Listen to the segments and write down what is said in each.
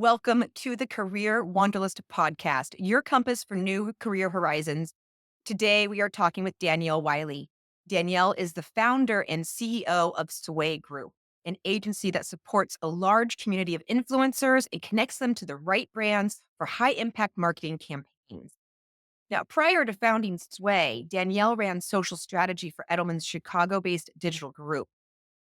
Welcome to the Career Wanderlust podcast, your compass for new career horizons. Today, we are talking with Danielle Wiley. Danielle is the founder and CEO of Sway Group, an agency that supports a large community of influencers and connects them to the right brands for high impact marketing campaigns. Now, prior to founding Sway, Danielle ran social strategy for Edelman's Chicago based digital group.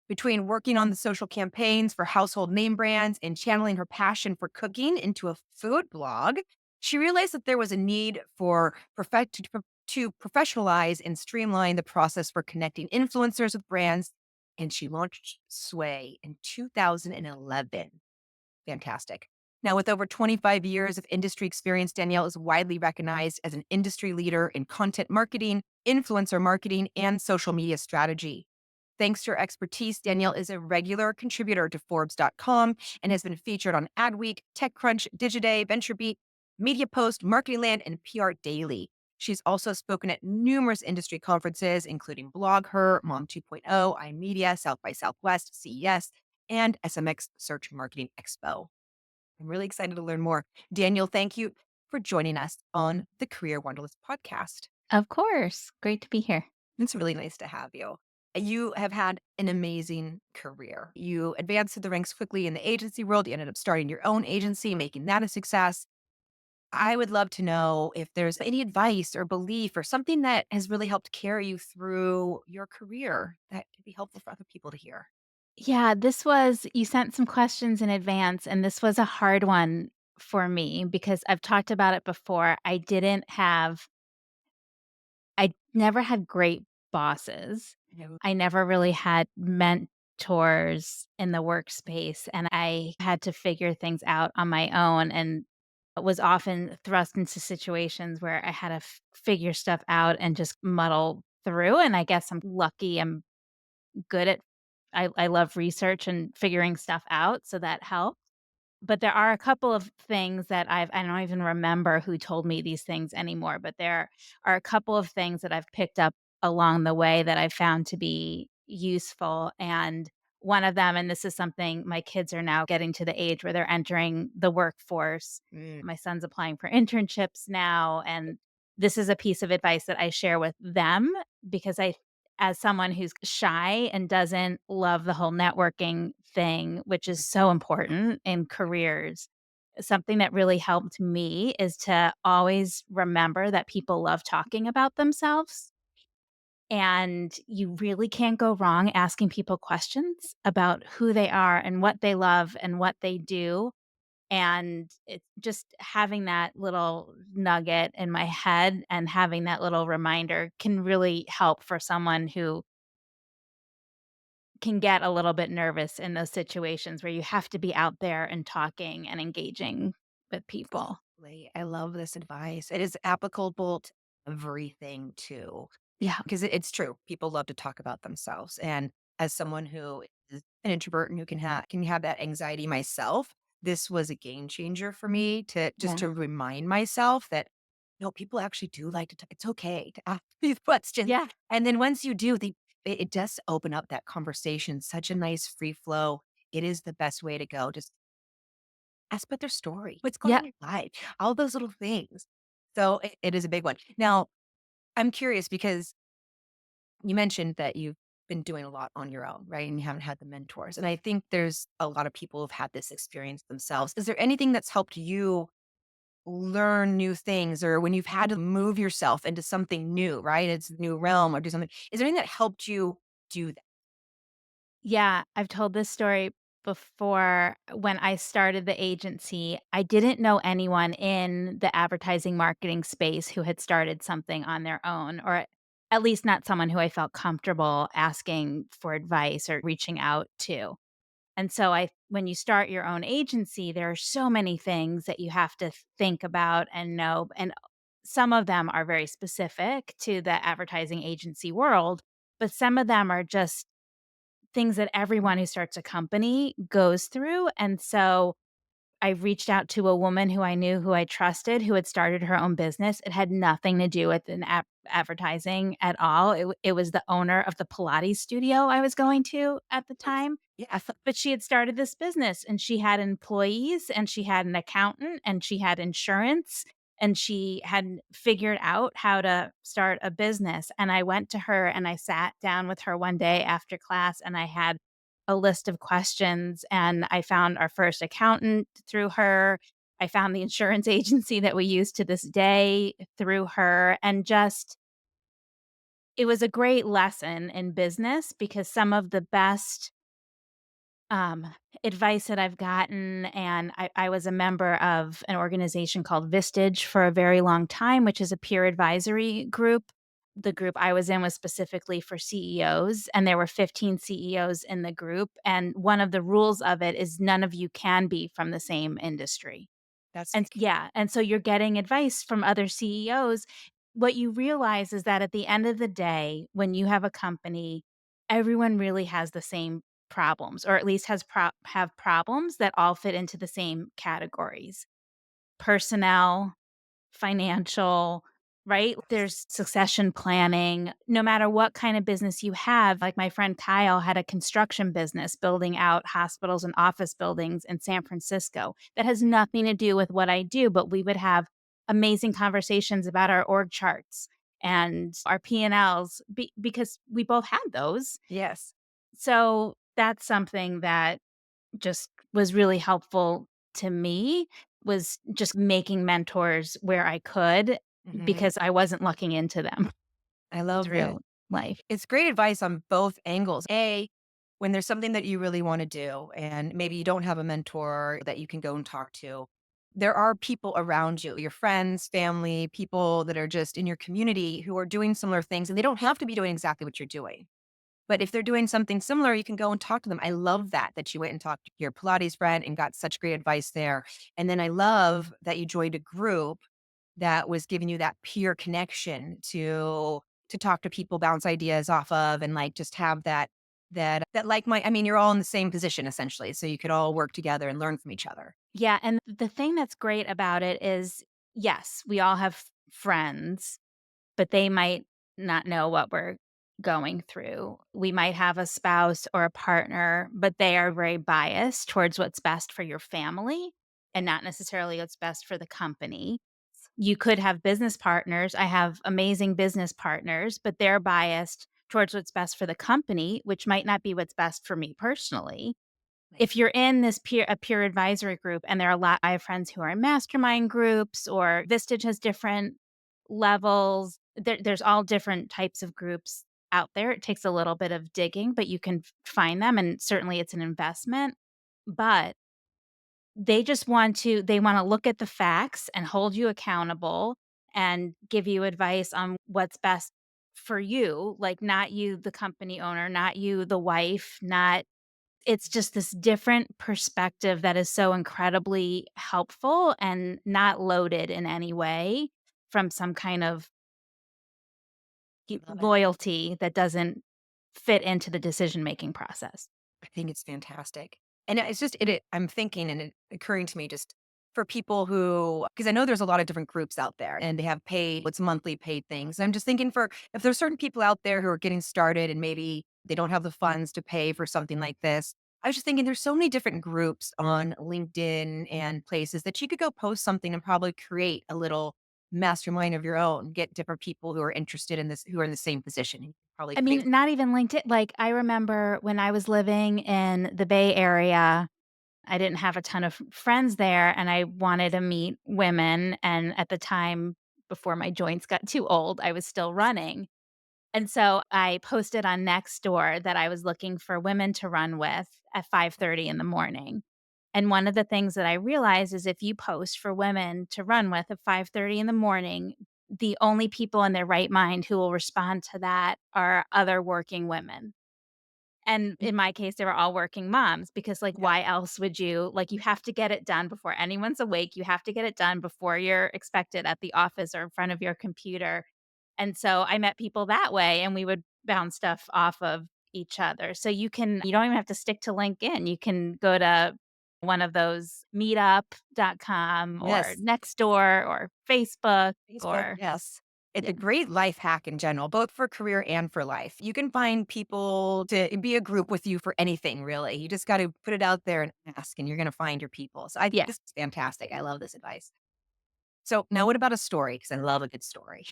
Between working on the social campaigns for household name brands and channeling her passion for cooking into a food blog, she realized that there was a need for to professionalize and streamline the process for connecting influencers with brands. And she launched Sway in 2011. Fantastic. Now, with over 25 years of industry experience, Danielle is widely recognized as an industry leader in content marketing, influencer marketing, and social media strategy. Thanks to her expertise, Danielle is a regular contributor to Forbes.com and has been featured on Adweek, TechCrunch, Digiday, VentureBeat, Media Post, Marketing Land, and PR Daily. She's also spoken at numerous industry conferences, including BlogHer, Mom 2.0, iMedia, South by Southwest, CES, and SMX Search Marketing Expo. I'm really excited to learn more. Danielle, thank you for joining us on the Career Wanderlust podcast. Of course. Great to be here. It's really nice to have you. You have had an amazing career. You advanced through the ranks quickly in the agency world. You ended up starting your own agency, making that a success. I would love to know if there's any advice or belief or something that has really helped carry you through your career that could be helpful for other people to hear. Yeah, you sent some questions in advance, and this was a hard one for me because I've talked about it before. I never had great bosses. You I never really had mentors in the workspace, and I had to figure things out on my own and was often thrust into situations where I had to figure stuff out and just muddle through. And I guess I'm lucky. I'm good at I love research and figuring stuff out, so that helped. But there are a couple of things that I don't even remember who told me these things anymore, but there are a couple of things that I've picked up along the way that I've found to be useful, and one of them, and this is something my kids are now getting to the age where they're entering the workforce. Mm, My son's applying for internships now, and this is a piece of advice that I share with them because I as someone who's shy and doesn't love the whole networking thing, which is so important in careers, something that really helped me is to always remember that people love talking about themselves. And you really can't go wrong asking people questions about who they are and what they love and what they do. And it's just having that little nugget in my head and having that little reminder can really help for someone who can get a little bit nervous in those situations where you have to be out there and talking and engaging with people. absolutely. I love this advice. It is applicable to everything too. Yeah. Because it's true. People love to talk about themselves. And as someone who is an introvert and who can have that anxiety myself, this was a game changer for me to just Yeah. to remind myself that no, people actually do like to talk. It's okay to ask these questions. Yeah. And then once you do, it does open up that conversation, such a nice free flow. It is the best way to go. Just ask about their story. What's going Yeah. on in your life? All those little things. So it is a big one. Now, I'm curious because you mentioned that you've been doing a lot on your own, right? And you haven't had the mentors. And I think there's a lot of people who've had this experience themselves. Is there anything that's helped you learn new things or when you've had to move yourself into something new, right? It's a new realm or do something. Is there anything that helped you do that? Yeah. I've told this story before. When I started the agency, I didn't know anyone in the advertising marketing space who had started something on their own, or at least not someone who I felt comfortable asking for advice or reaching out to. And so I when you start your own agency, there are so many things that you have to think about and know, and some of them are very specific to the advertising agency world, but some of them are just things that everyone who starts a company goes through. And so I reached out to a woman who I knew, who I trusted, who had started her own business. It had nothing to do with an advertising at all. It was the owner of the Pilates studio I was going to at the Nice. time, Yeah. but she had started this business and she had employees and she had an accountant and she had insurance and she had figured out how to start a business. And I went to her and I sat down with her one day after class and I had a list of questions and I found our first accountant through her. I found the insurance agency that we use to this day through her. And just, it was a great lesson in business because some of the best um, advice that I've gotten, and I was a member of an organization called Vistage for a very long time, which is a peer advisory group. The group I was in was specifically for CEOs, and there were 15 CEOs in the group. And one of the rules of it is none of you can be from the same industry. That's And yeah, and so you're getting advice from other CEOs. What you realize is that at the end of the day, when you have a company, everyone really has the same problems, or at least have problems that all fit into the same categories. Personnel, financial, right? There's succession planning. No matter what kind of business you have, like my friend Kyle had a construction business building out hospitals and office buildings in San Francisco. That has nothing to do with what I do, but we would have amazing conversations about our org charts and our P&Ls because we both had those. yes. So that's something that just was really helpful to me, was just making mentors where I could Mhm. because I wasn't looking into them I love that. through life. It's great advice on both angles. A, when there's something that you really want to do and maybe you don't have a mentor that you can go and talk to, there are people around you, your friends, family, people that are just in your community who are doing similar things and they don't have to be doing exactly what you're doing. But if they're doing something similar, you can go and talk to them. I love that you went and talked to your Pilates friend and got such great advice there. And then I love that you joined a group that was giving you that peer connection to talk to people, bounce ideas off of, and like just have that like my I mean, you're all in the same position essentially. So you could all work together and learn from each other. Yeah, and the thing that's great about it is, yes, we all have friends, but they might not know what we're going through. We might have a spouse or a partner, but they are very biased towards what's best for your family and not necessarily what's best for the company. You could have business partners. I have amazing business partners, but they're biased towards what's best for the company, which might not be what's best for me personally. Like, If you're in this peer advisory group, and there are a lot, I have friends who are in mastermind groups, or Vistage has different levels. There's all different types of groups out there. It takes a little bit of digging, but you can find them, and certainly it's an investment. But they want to look at the facts and hold you accountable and give you advice on what's best for you, like not you, the company owner, not you, the wife, not it's just this different perspective that is so incredibly helpful and not loaded in any way from some kind of love it. loyalty that doesn't fit into the decision-making process. I think it's fantastic. And it's just I'm thinking and it occurring to me just for people who because I know there's a lot of different groups out there and they have paid what's monthly paid things. I'm just thinking for if there's certain people out there who are getting started and maybe they don't have the funds to pay for something like this. I was just thinking there's so many different groups on LinkedIn and places that you could go post something and probably create a little mastermind of your own, get different people who are interested in this, who are in the same position. And probably I create. mean, not even LinkedIn, like, I remember when I was living in the Bay Area, I didn't have a ton of friends there, and I wanted to meet women, and at the time, before my joints got too old, I was still running. And so I posted on Nextdoor that I was looking for women to run with at 5:30 in the morning. And one of the things that I realized is if you post for women to run with at 5:30 in the morning, the only people in their right mind who will respond to that are other working women. And in my case, they were all working moms because, like, Yeah. why else would you like, you have to get it done before anyone's awake. You have to get it done before you're expected at the office or in front of your computer. And so I met people that way, and we would bounce stuff off of each other. So you don't even have to stick to LinkedIn. You can go to one of those meetup.com or Yes. Nextdoor or Facebook Facebook, or yes. It's yeah. a great life hack in general, both for career and for life. You can find people to be a group with you for anything, really. You just got to put it out there and ask, and you're going to find your people. So I think Yeah. this is fantastic. I love this advice. So now, what about a story? Because I love a good story.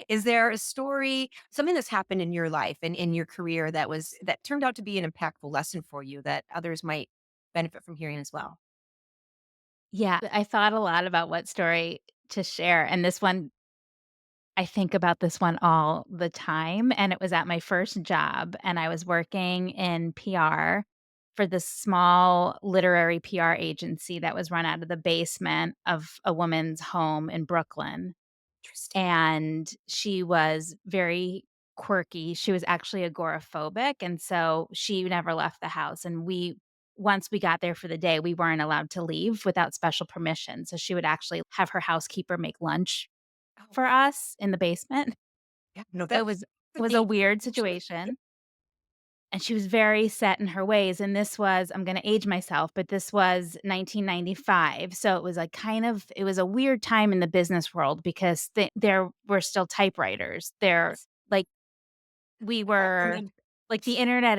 Is there a story, something that's happened in your life and in your career that turned out to be an impactful lesson for you that others might benefit from hearing as well? Yeah. I thought a lot about what story to share, and this one I think about this one all the time, and it was at my first job, and I was working in PR for this small literary PR agency that was run out of the basement of a woman's home in Brooklyn, Interesting. and she was very quirky. She was actually agoraphobic, and so she never left the house, and once we got there for the day, we weren't allowed to leave without special permission, so she would actually have her housekeeper make lunch Oh, for us in the basement. yeah. No, It that's was it a was a neat weird situation. situation, and she was very set in her ways, and this was I'm gonna age myself, but this was 1995, so it was, like, it was a weird time in the business world because there were still typewriters. Yes. Like, we I were remember. like, the internet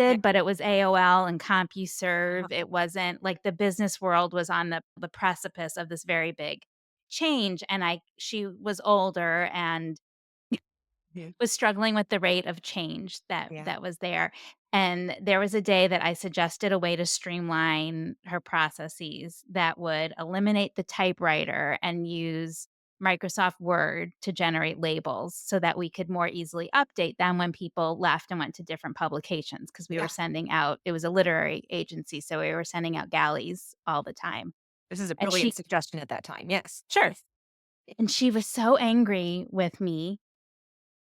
Yeah. existed, but it was AOL and CompuServe. Uh-huh. It wasn't like, the business world was on the precipice of this very big change, and I she was older and Yeah. was struggling with the rate of change Yeah. that was there, and there was a day that I suggested a way to streamline her processes that would eliminate the typewriter and use Microsoft Word to generate labels so that we could more easily update them when people left and went to different publications because we were Yeah. sending out it was a literary agency, so we were sending out galleys all the time, This is a and brilliant suggestion at that time. Yes. sure, Yes. and she was so angry with me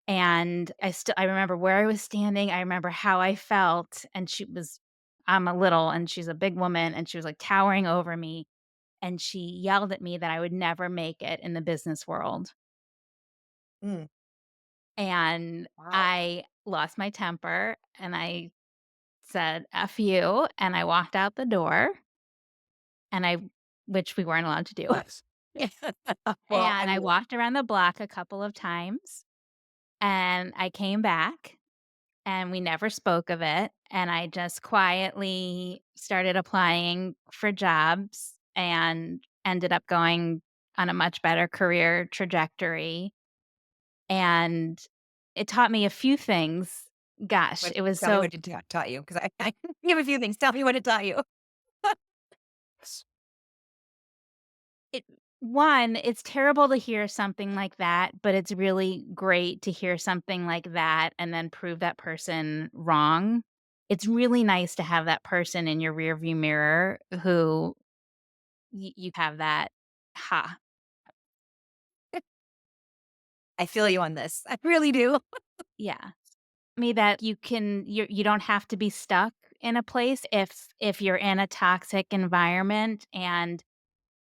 and I remember where I was standing, I remember how I felt, and I'm a little and she's a big woman, and she was, like, towering over me, and she yelled at me that I would never make it in the business world, Mm, and wow. I lost my temper, and I said, "F you," and I walked out the door, and I which we weren't allowed to do, Yes. Yeah. Well, I and I mean, walked around the block a couple of times, and I came back and we never spoke of it, and I just quietly started applying for jobs and ended up going on a much better career trajectory, and it taught me a few things. Gosh, what, it was tell me so what it taught you because I you have a few things. Tell me what it taught you. it 1, it's terrible to hear something like that, but it's really great to hear something like that and then prove that person wrong. It's really nice to have that person in your rearview mirror who you have that, "Ha." I feel you on this. I really do. Yeah. Me that you don't have to be stuck in a place if you're in a toxic environment, and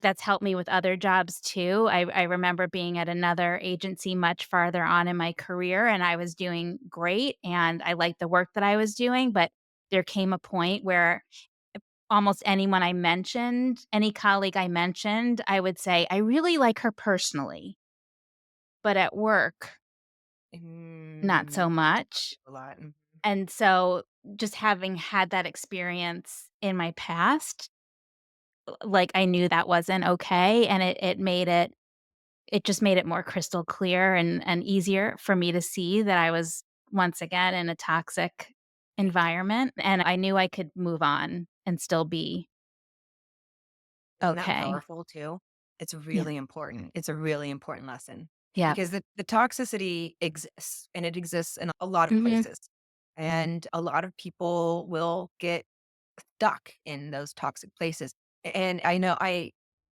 that's helped me with other jobs too. I remember being at another agency much farther on in my career, and I was doing great, and I liked the work that I was doing, but there came a point where almost anyone I mentioned, any colleague I mentioned, I would say, "I really like her personally, but at work, not so That can much." a lot. Mhm. And so, just having had that experience in my past, like, I knew that wasn't okay, and it just made it more crystal clear and easier for me to see that I was once again in a toxic Right. environment, and I knew I could move on and still be Isn't that okay. powerful too? It's Yeah. really important. It's a really important lesson Yeah. because the toxicity exists and it exists in a lot of Mhm. places. And a lot of people will get stuck in those toxic places. And I know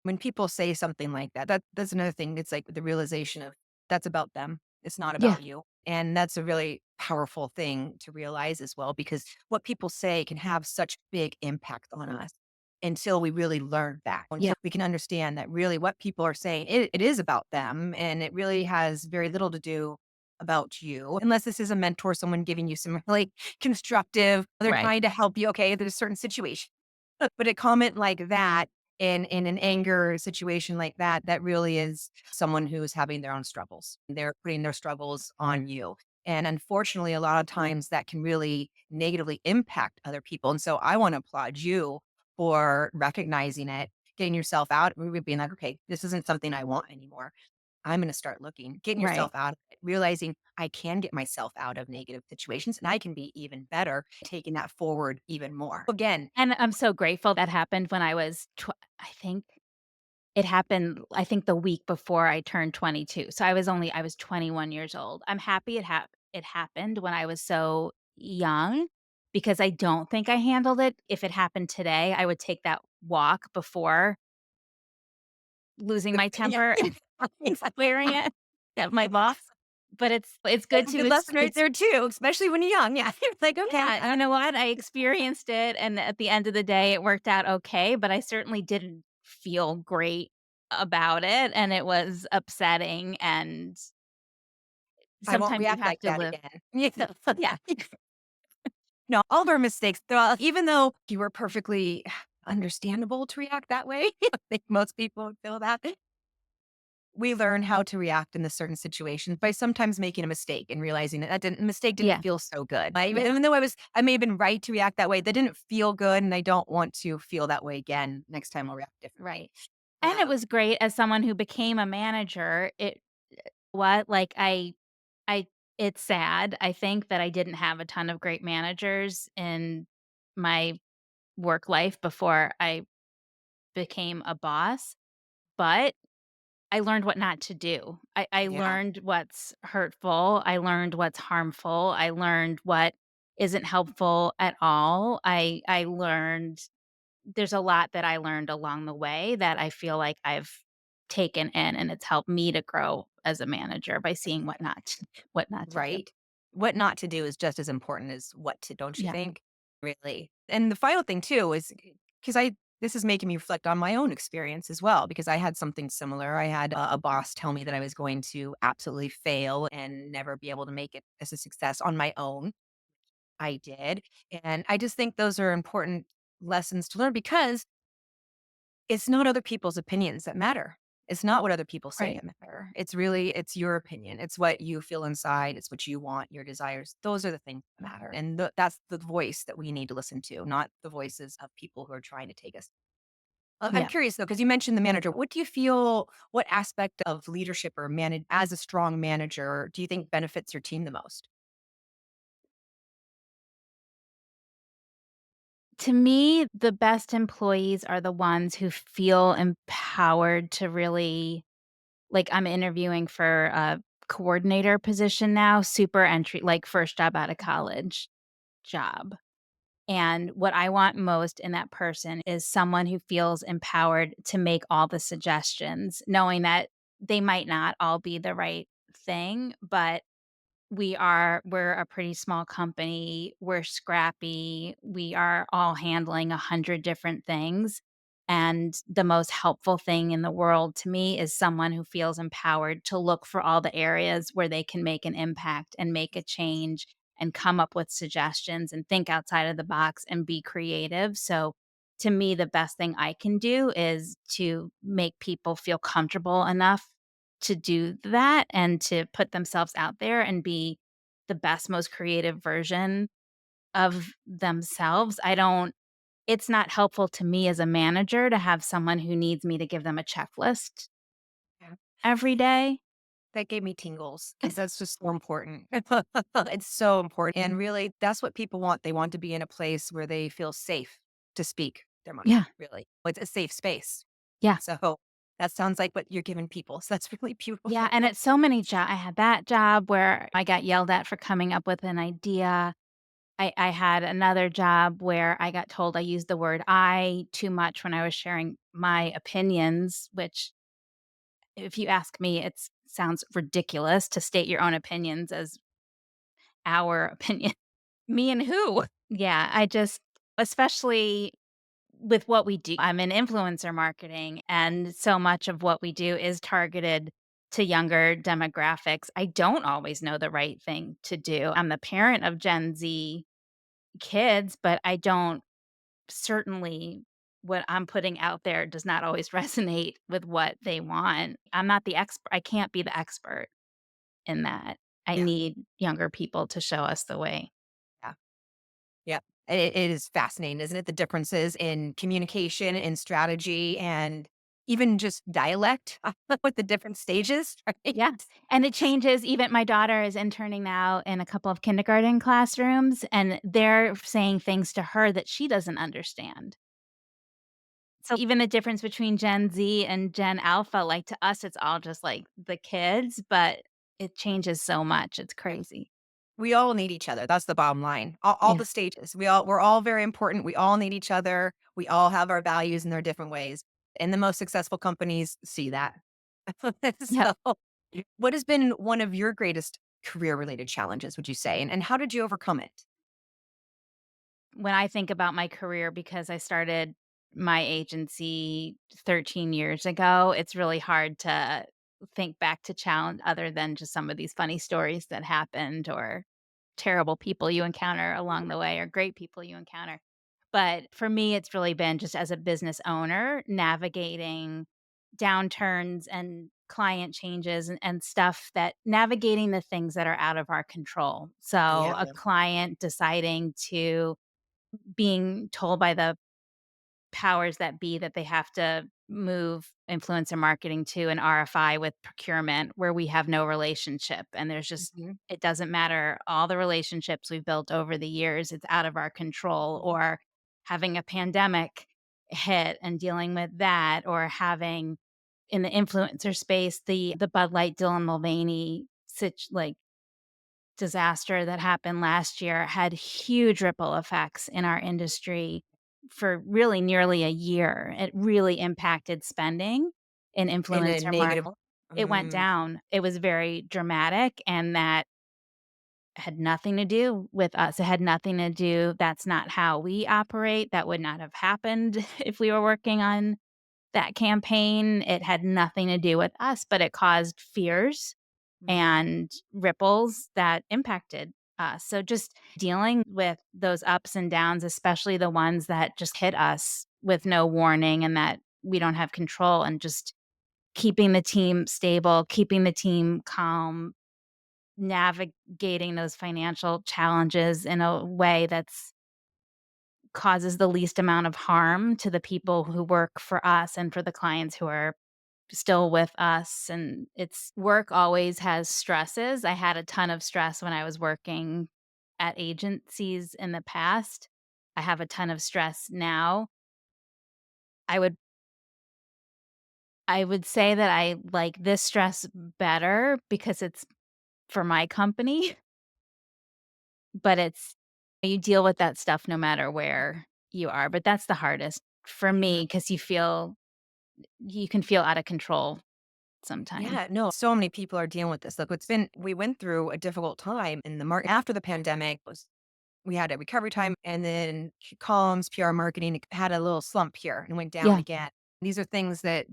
when people say something like that, that's another thing. It's like the realization of that's about them. It's not Yeah. about you. And that's a really powerful thing to realize as well, because what people say can have such big impact on us until we really learn that, Yeah. until we can understand that really what people are saying, it is about them and it really has very little to do about you, unless this is a mentor, someone giving you some really constructive, they're Right. trying to help you. Okay, there's a certain situation. But a comment like Right. that in an anger situation like that, that really is someone who is having their own struggles. They're putting their struggles on you. And unfortunately, a lot of times that can really negatively impact other people. And so I want to applaud you for recognizing it, getting yourself out, really being like, okay, this isn't something I want anymore. I'm going to start looking, getting yourself Right. out of it, realizing I can get myself out of negative situations and I can be even better, taking that forward even more. Again, And I'm so grateful that happened when I think it happened, I think, the week before I turned 22. So I was 21 years old. I'm happy it happened when I was so young because I don't think I handled it. If it happened today, I would take that walk before losing my yeah, temper and swearing at my boss. But it's good that's a to good lesson right it's there too, especially when you're young. Yeah. It's like, okay, yeah, you know what? I experienced it, and at the end of the day, it worked out okay, but I certainly didn't feel great about it, and it was upsetting, and I won't sometimes you react have like to that live. again. Yeah. Yeah, No, all of our mistakes, even though you were perfectly understandable to react that way, I think most people would feel that. We learn how to react in the certain situations by sometimes making a mistake and realizing that mistake didn't yeah, feel so good. Even though I may have been right to react that way, that didn't feel good, and I don't want to feel that way again. Next time I'll react differently. right. And it Um, was great as someone who became a manager, like, I it's sad, I think, that I didn't have a ton of great managers in my work life before I became a boss, but I learned what not to do. I yeah, learned what's hurtful, I learned what's harmful, I learned what isn't helpful at all. I learned there's a lot that I learned along the way that I feel like I've taken in, and it's helped me to grow as a manager by seeing what not to do. right. What not to do is just as important as what to, don't you Yeah. think? Really. And the final thing too is because this is making me reflect on my own experience as well, because I had something similar. I had a boss tell me that I was going to absolutely fail and never be able to make it as a success on my own. I did. And I just think those are important lessons to learn because it's not other people's opinions that matter. It's not what other people say Right. that matter. It's your opinion. It's what you feel inside. It's what you want, your desires. Those are the things that matter. And that's the voice that we need to listen to, not the voices of people who are trying to take us. I'm Yeah. curious though, because you mentioned the manager. What do you feel, what aspect of leadership or manage as a strong manager do you think benefits your team the most? To me, the best employees are the ones who feel empowered to really like, I'm interviewing for a coordinator position now, super entry like, first job out of college job. And what I want most in that person is someone who feels empowered to make all the suggestions, knowing that they might not all be the right thing, but we're a pretty small company, we're scrappy, we are all handling 100 different things, and the most helpful thing in the world to me is someone who feels empowered to look for all the areas where they can make an impact and make a change and come up with suggestions and think outside of the box and be creative. So to me, the best thing I can do is to make people feel comfortable enough to do that and to put themselves out there and be the best, most creative version of themselves. I don't It's not helpful to me as a manager to have someone who needs me to give them a checklist Yeah. every day. That gave me tingles because that's just so important. It's so important. And really, that's what people want. They want to be in a place where they feel safe to speak their mind, Yeah, really. It's a safe space. yeah, So that sounds like what you're giving people. So that's really yeah, beautiful. and it's so many I had that job where I got yelled at for coming up with an idea. I had another job where I got told I used the word "I" too much when I was sharing my opinions, which if you ask me, it sounds ridiculous to state your own opinions as our opinion. Me and who? Yeah, I just especially with what we do. I'm in influencer marketing, and so much of what we do is targeted to younger demographics. I don't always know the right thing to do. I'm the parent of Gen Z kids, but I don't certainly what I'm putting out there does not always resonate with what they want. I'm not the expert. I can't be the expert in that. I Yeah. need younger people to show us the way. Yeah. Yeah. It is fascinating, isn't it? The differences in communication and strategy and even just dialect with the different stages, right? Yeah, and it changes. Even my daughter is interning now in a couple of kindergarten classrooms, and they're saying things to her that she doesn't understand. So even the difference between Gen Z and Gen Alpha, like, to us, it's all just, like, the kids, but it changes so much, it's crazy. We all need each other. That's the bottom line. All Yeah. the stages. We're all very important. We all need each other. We all have our values in their different ways. And the most successful companies see that. Yep. So, what has been one of your greatest career related challenges, would you say? And how did you overcome it? When I think about my career, because I started my agency 13 years ago, it's really hard to think back to challenge other than just some of these funny stories that happened or terrible people you encounter along the way or great people you encounter. But for me, it's really been just as a business owner, navigating downturns and client changes and stuff that navigating the things that are out of our control. So a Yeah. client deciding to being told by the powers that be that they have to move influencer marketing to an RFI with procurement where we have no relationship. And there's just, Mhm. it doesn't matter all the relationships we've built over the years, it's out of our control. Or having a pandemic hit and dealing with that, or having in the influencer space, the Bud Light Dylan Mulvaney like disaster that happened last year had huge ripple effects in our industry for really nearly a year. It really impacted spending in In a influencer negative. marketing. It went Mm, down. It was very dramatic, and that had nothing to do with us. It had nothing to do, that's not how we operate. That would not have happened if we were working on that campaign. It had nothing to do with us, but it caused fears mhm, and ripples that impacted us. So just dealing with those ups and downs, especially the ones that just hit us with no warning and that we don't have control, and just keeping the team stable, keeping the team calm, navigating those financial challenges in a way that's causes the least amount of harm to the people who work for us and for the clients who are still with us. And it's work always has stresses. I had a ton of stress when I was working at agencies in the past. I have a ton of stress now. I would I would say that I like this stress better because it's for my company, but it's you deal with that stuff no matter where you are, but that's the hardest for yeah. me because you can feel out of control sometimes. Yeah, no, so many people are dealing with this. Look, we went through a difficult time in the market after the pandemic. We had a recovery time, and then comms, PR marketing had a little slump here and went down Yeah. again. These are things that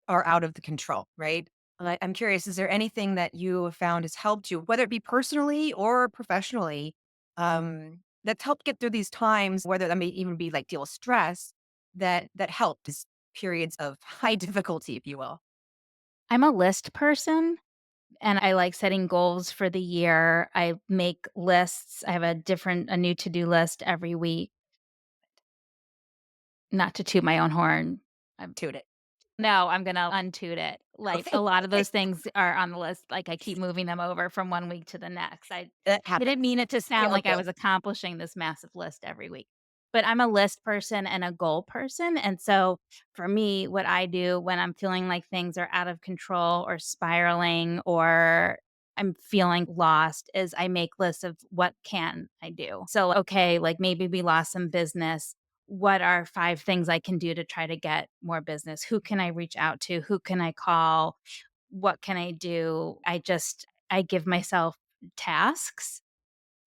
are out of the control, right? I'm curious, is there anything that you have found has helped you, whether it be personally or professionally, that's helped get through these times, whether that may even be like deal with stress that helped these periods of high difficulty, if you will. I'm a list person. And I like setting goals for the year. I make lists. I have a new to-do list every week, not to toot my own horn. To it. No, I'm gonna untoot it. Like, Okay. a lot of those things are on the list, like, I keep moving them over from one week to the next. That I didn't mean happens. it to We sound all like I do. was accomplishing this massive list every week, but I'm a list person and a goal person, and so, for me, what I do when I'm feeling like things are out of control or spiraling or I'm feeling lost is I make lists of what can I do. So, okay, like, maybe we lost some business. What are 5 things I can do to try to get more business? Who can I reach out to? Who can I call? What can I do? I give myself tasks,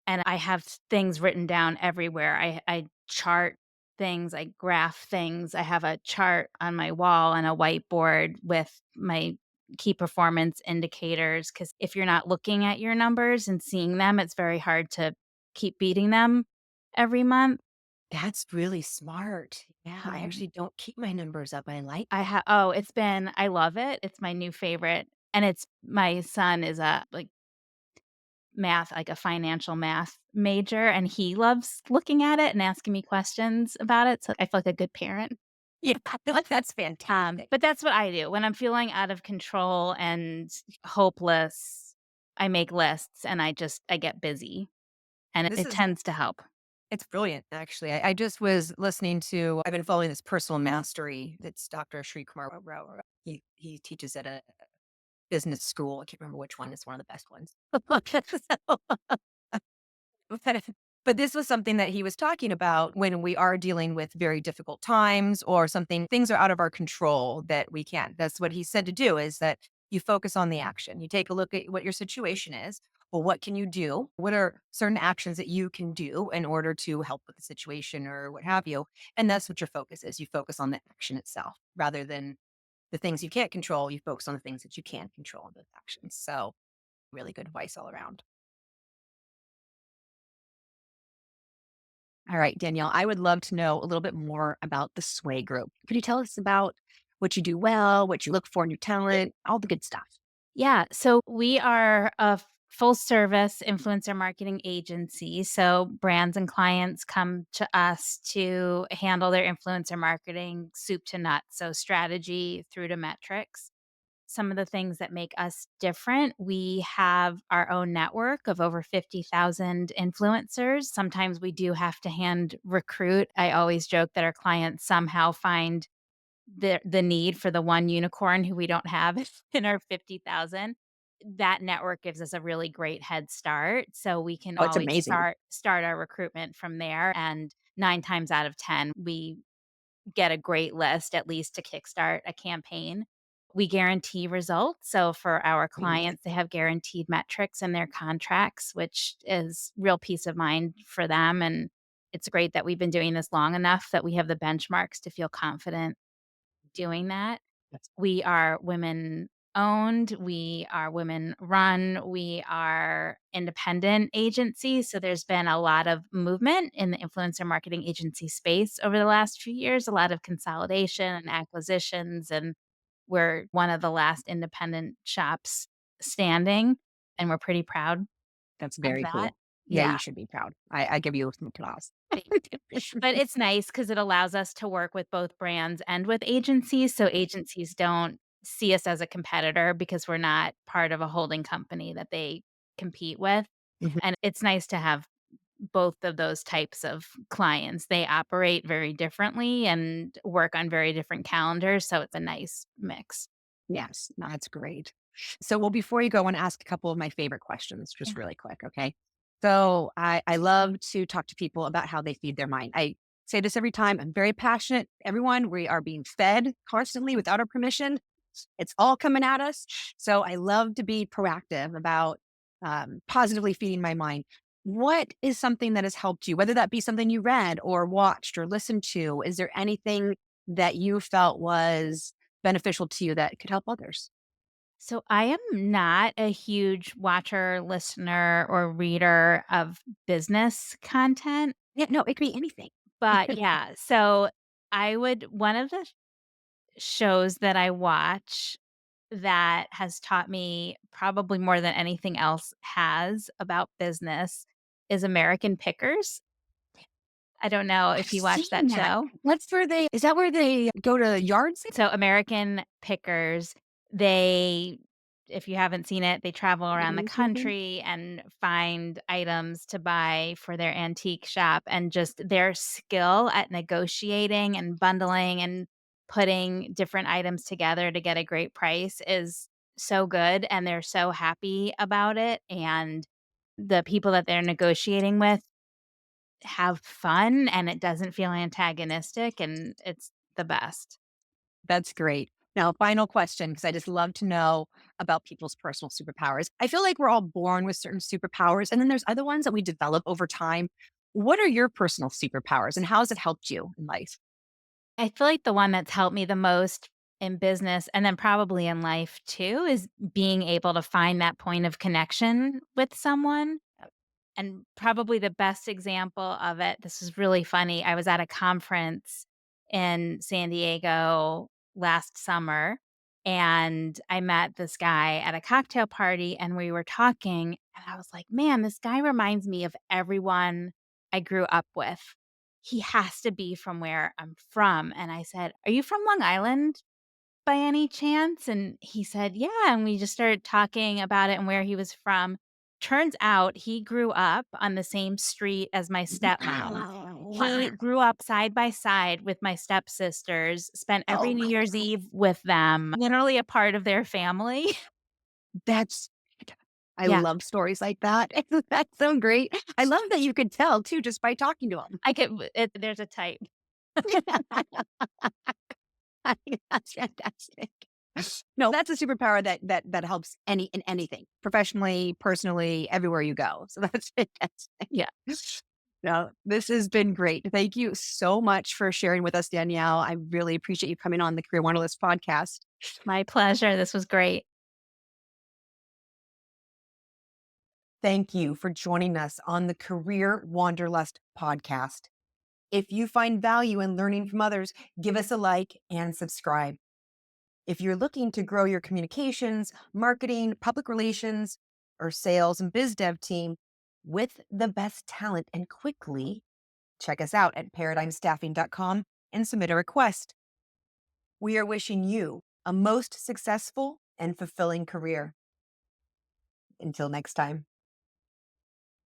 and I have things written down everywhere. I chart things, I graph things. I have a chart on my wall and a whiteboard with my key performance indicators, cuz if you're not looking at your numbers and seeing them, it's very hard to keep beating them every month. That's really smart. Yeah, I Um, actually don't keep my numbers up. I like I that. ha oh, it's been I love it. It's my new favorite, and it's my son is a, like, math like, a financial math major, and he loves looking at it and asking me questions about it, so I feel like a good parent. Yeah, that's fantastic. But that's what I do. When I'm feeling out of control and hopeless, I make lists and I get busy, and it This it is tends to help. It's brilliant, actually. I just was listening to I've been following this personal mastery that's Dr. Sri Kumar Rao. He teaches at a business school. I can't remember which one. It's one of the best ones. But but this was something that he was talking about when we are dealing with very difficult times or something, things are out of our control that we can't. That's what he said to do is that you focus on the action. You take a look at what your situation is. Well, what can you do? What are certain actions that you can do in order to help with the situation or what have you? And that's what your focus is. You focus on the action itself rather than the things you can't control. You focus on the things that you can control in those actions. So, really good advice all around. All right, Danielle, I would love to know a little bit more about the Sway Group. Could you tell us about what you do well, what you look for in your talent, all the good stuff? Yeah, so we are a full service influencer marketing agency. So brands and clients come to us to handle their influencer marketing soup to nuts, so strategy through to metrics. Some of the things that make us different, we have our own network of over 50,000 influencers. Sometimes we do have to hand recruit. I always joke that our clients somehow find the need for the one unicorn who we don't have in our 50,000. That network gives us a really great head start, so we can Oh, it's always amazing. start our recruitment from there, and 9 times out of 10, we get a great list at least to kickstart a campaign. We guarantee results, so for our Amazing. clients, they have guaranteed metrics in their contracts, which is real peace of mind for them, and it's great that we've been doing this long enough that we have the benchmarks to feel confident doing that. That's We are women owned, we are women run, we are independent agencies. So there's been a lot of movement in the influencer marketing agency space over the last few years, a lot of consolidation and acquisitions. And we're one of the last independent shops standing. And we're pretty proud that's of very that. cool. Yeah, Yeah. you should be proud. I give you some applause. But it's nice because it allows us to work with both brands and with agencies, so agencies don't see us as a competitor because we're not part of a holding company that they compete with, Mhm. and it's nice to have both of those types of clients. They operate very differently and work on very different calendars, so it's a nice mix. Yes, no, that's great. So, well, before you go, I want to ask a couple of my favorite questions, Yeah. just really quick. Okay. So, I love to talk to people about how they feed their mind. I say this every time. I'm very passionate. Everyone, we are being fed constantly without our permission. It's all coming at us. So, I love to be proactive about positively feeding my mind. What is something that has helped you, whether that be something you read or watched or listened to? Is there anything that you felt was beneficial to you that could help others? So I am not a huge watcher, listener, or reader of business content. Yeah, no, it could be anything. But yeah, so I would one of the shows that I watch that has taught me probably more than anything else has about business is American Pickers. I don't know I've if you watch seen that that. show. What's where they is that where they go to yard sale? So American Pickers, they if you haven't seen it, they travel around the Mhm. country and find items to buy for their antique shop, and just their skill at negotiating and bundling and putting different items together to get a great price is so good, and they're so happy about it, and the people that they're negotiating with have fun, and it doesn't feel antagonistic, and it's the best. That's great. Now, final question, because I just love to know about people's personal superpowers. I feel like we're all born with certain superpowers, and then there's other ones that we develop over time. What are your personal superpowers, and how has it helped you in life? I feel like the one that's helped me the most in business and then probably in life too is being able to find that point of connection with someone And probably the best example of it, this is really funny. I was at a conference in San Diego last summer, and I met this guy at a cocktail party, and we were talking, and I was like, "Man, this guy reminds me of everyone I grew up with. He has to be from where I'm from." And I said, "Are you from Long Island by any chance?" And he said, "Yeah." And we just started talking about it and where he was from. Turns out he grew up on the same street as my stepmom. He Wow. grew up side by side with my stepsisters, spent Oh every New my Year's God. Eve with them, literally a part of their family. That's I Yeah, love stories like that. That's so great. I love that you could tell too just by talking to him. I could there's a type. I think that's fantastic. No, that's a superpower that helps in anything, professionally, personally, everywhere you go. So that's fantastic. Yeah, No, this has been great. Thank you so much for sharing with us, Danielle. I really appreciate you coming on the Career Wanderlust podcast. my pleasure. This was great. Thank you for joining us on the Career Wanderlust podcast. If you find value in learning from others, give us a like and subscribe. If you're looking to grow your communications, marketing, public relations, or sales and biz dev team with the best talent and quickly, check us out at paradigmstaffing.com and submit a request. We are wishing you a most successful and fulfilling career. Until next time.